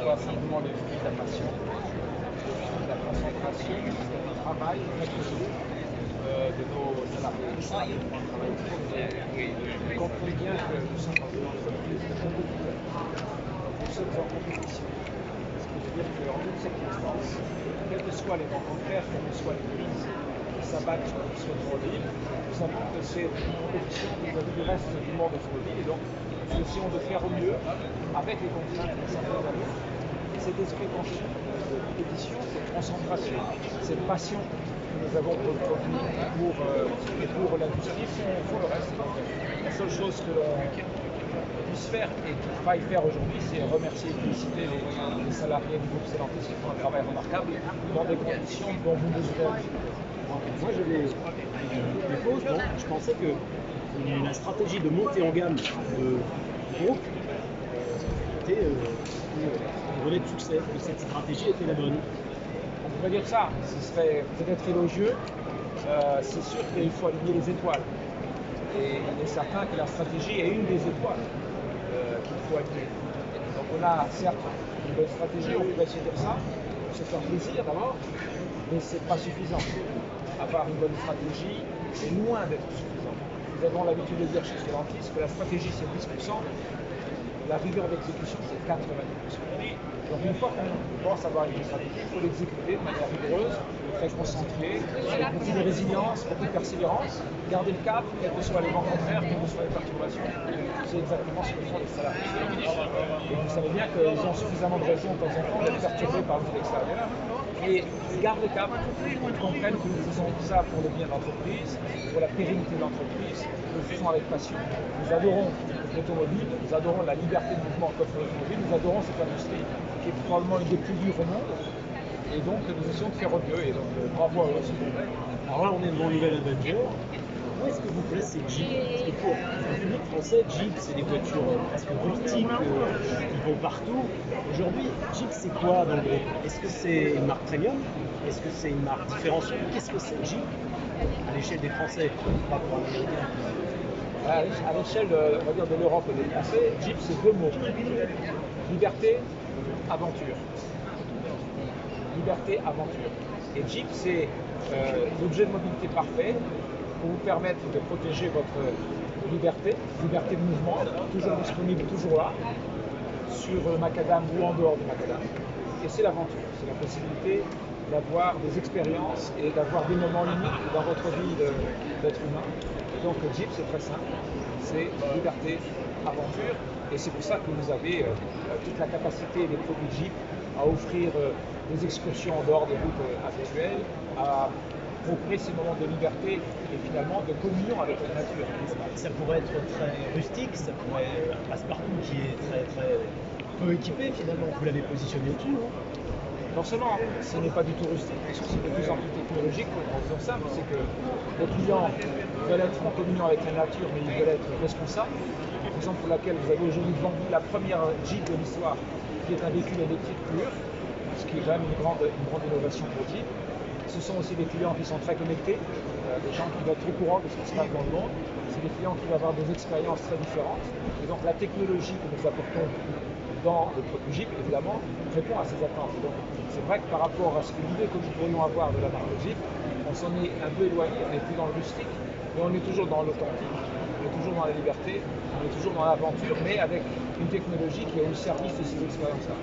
soit simplement le fruit de la passion, le fruit de la concentration, du travail très coûteux de nos salariés. Ça, ils travaillent trop bien. Vous comprenez bien que nous sommes dans une entreprise de compétiteurs. Nous sommes en compétition. Ce qui veut dire qu'en toutes circonstances, quels que soient les rencontres, quelles que soient les crises qui s'abattent sur l'automobile, nous savons que c'est une compétition vis-à-vis du reste du monde automobile. Et donc, nous essayons de faire au mieux avec les contraintes qui s'imposent à nous. Cet esprit de compétition, cette concentration, cette passion que nous avons pour le produit et pour l'industrie font le reste. Donc, la seule chose que l'on puisse faire et qu'il faille faire aujourd'hui, c'est remercier et féliciter les salariés du groupe Stellantis qui font un travail remarquable dans des conditions dont vous mesurez. Moi, je les pose, je pensais que la stratégie de montée en gamme de groupe était un volet de succès, que cette stratégie était la bonne. On pourrait dire ça, ce serait peut-être élogieux. C'est sûr qu'il faut aligner les étoiles. Et il est certain que la stratégie est une des étoiles qu'il faut aligner. Donc on a certes une bonne stratégie, on pourrait se dire ça, pour se faire plaisir d'abord, mais ce n'est pas suffisant. Avoir une bonne stratégie, c'est loin d'être suffisant. Nous avons l'habitude de dire chez Stellantis que la stratégie c'est 10%, la rigueur d'exécution c'est 90%. Donc une fois qu'on pense avoir une stratégie, il faut l'exécuter de manière rigoureuse, très concentrée, avec beaucoup de résilience, beaucoup de persévérance, garder le cap, quels que soient les vents contraires, quelles que soient les perturbations. C'est exactement ce que font les salariés. Et vous savez bien qu'ils ont suffisamment de raisons de temps en temps d'être perturbés par le monde extérieur. Et ils gardent le cap, ils comprennent que nous faisons ça pour le bien de l'entreprise, pour la pérennité de l'entreprise, nous le faisons avec passion. Nous adorons l'automobile, nous adorons la liberté de mouvement qu'offre l'automobile, nous adorons cette industrie qui est probablement une des plus dures au monde. Et donc nous essayons de faire au mieux. Et donc bravo à eux, s'il vous plaît. Alors là, on est devant Nouvelle Avenger. Où est-ce que vous placez Jeep? Parce que pour le public français, Jeep, c'est des voitures presque rustiques qui vont partout. Aujourd'hui, Jeep, c'est quoi dans le groupe? Est-ce que c'est une marque premium? Est-ce que c'est une marque différenciée? Qu'est-ce que c'est Jeep à l'échelle des Français, pas pour un Américain? À l'échelle de l'Europe et des Français, Jeep, c'est deux mots. Liberté, aventure. Liberté, aventure. Et Jeep, c'est l'objet de mobilité parfait pour vous permettre de protéger votre liberté de mouvement, toujours disponible, toujours là, sur le macadam ou en dehors du macadam. Et c'est l'aventure, c'est la possibilité d'avoir des expériences et d'avoir des moments limites dans votre vie d'être humain. Et donc Jeep, c'est très simple, c'est liberté, aventure, et c'est pour ça que vous avez toute la capacité des produits Jeep à offrir des excursions en dehors des routes habituelles, à procurer ces moments de liberté et finalement de communion avec la nature. Ça pourrait être très rustique, ça pourrait être un passe-partout qui est très peu équipé finalement. Vous l'avez positionné au-dessus, non? Non seulement ce n'est pas du tout rustique, mais c'est de plus en plus technologique. En faisant simple, c'est que les clients veulent être en communion avec la nature, mais ils veulent être responsables. Raison pour laquelle vous avez aujourd'hui vendu la première Jeep de l'histoire, qui est un véhicule électrique pur, ce qui est quand même une grande innovation pour Jeep. Ce sont aussi des clients qui sont très connectés, des gens qui vont être au courant de ce qui se passe dans le monde. C'est des clients qui vont avoir des expériences très différentes. Et donc la technologie que nous apportons dans le produit Jeep, évidemment, répond à ces attentes. Et donc c'est vrai que par rapport à ce que l'idée que nous pourrions avoir de la marque Jeep, on s'en est un peu éloigné, on n'est plus dans le rustique, mais on est toujours dans l'authentique, on est toujours dans la liberté, on est toujours dans l'aventure, mais avec une technologie qui est au service de ces expériences-là.